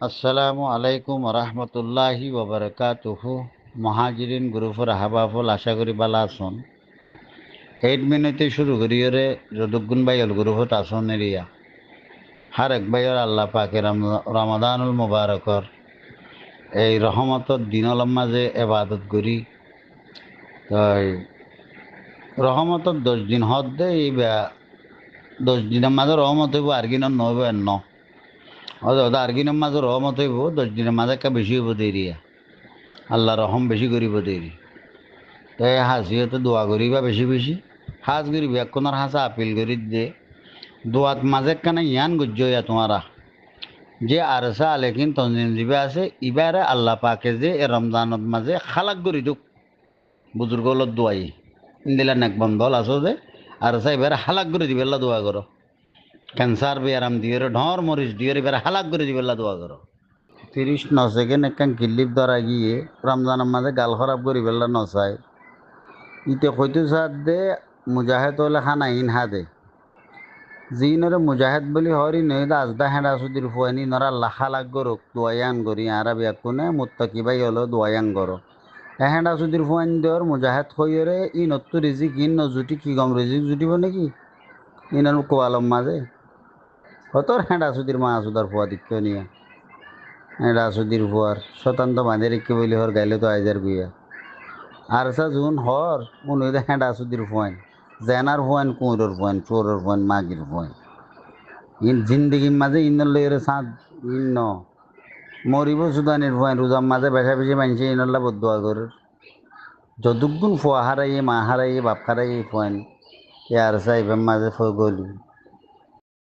আসসালামু আলাইকুম রহমতুল্লাহি ওবরকাতুহু। মহাজিরিন গ্রুপের হাবাফল আশা করি বালা আসন। 8 মিনিটে শুরু করিয়রে যদুগুন বাইল গ্রুপত আসন এরিয়া হার এক বাইর আল্লাহ পাকে রমাদানুল মুবারকর এই রহমতর দিনলম মাঝে এবাদত করি। তাই রহমতর 10 দিন হদ দে এই 10 দিনের মাঝে রহমত হইব আর কিন নহব ন আর কিনের মাঝে রহমত হইব 10 দিনের মাঝে একটা বেশি হইব দেরিয়া আল্লাহ রহম বেশি করিব দেরি। তাই হাসিয়তে দোয়া করিবা বেশি বেশি হাজ করিবা কোনার হাসা আপিল করি দে দোয়াত মাঝে কানে ইয়ান গুজ্জয়া তোমারা যে আরসা আলেকিন তনজিম জিবে আছে ইবারে আল্লাহ পাকে যে এ রমজানত মাঝে খালাক করি দুক বুজুর্গ দোয়াই ইন্দিলা নেকবন দল আছো যে আরসা এবারে হালাক করে দিবেল্লা দোয়া করো। ক্যান্সার বেয়ারাম দিয়ে ঢর মরিচ দিয়ে এবারে হালাক করে দিবেল্লা দোয়া করো। 30 সেকেন্ড একখান কিল্লিপ ধরা গিয়ে রমজানের মাঝে গাল খারাপ করি বেল্লা নচায় ইতে কইতে সার দে মুজাহেদ হলে খানা ইন হা দে জিনরে মুজাহেদ বলি হরি নইদ আজদা হেঁড়া সুদির ফুয়ানি নরা লাখা লাগ গরো দোয়ায়ান গরি আরা বিয়াকুনে মুত্তাকি বাই হলো দোয়ায়ান গরো হেঁড়া সুদির ফুয়ান দেওয়ার মুজাহেদ হইরে ই নত্তু রিজিক ইন নজুটি কি গম রিজিক জুটিব নাকি ইনার কোয়ালম মাঝে হতর হেঁড়া সুদির মা সুদার ফুয়া দিক্ষ নিয়ে হেঁড়া সুদির ফুয়ার শতান্ত বাঁধে রেখে বলি হর গাইলে তো আইজার গুইয়া আর সা জুন হর উনি হেঁড়া সুদির ফুয়ান জেনার ফুয়ান কুঁড়োর ফুয়ান চোরের ফুয়ান মাগির ফুয়ান ইন জিন্দগির মাঝে ইন্নর লইরে সাঁত ইন্ন মরিব সুদানির ফুয়ান রোজার মাঝে বেশা বেশি মানছে ইনল্লা বদুয়া করে যদুগুণ ফুয়া হারাইয়ে মা হারাইয়ে বাপ হারাইয়ে ফুয়ান এ আর সাইবের মাঝে গলি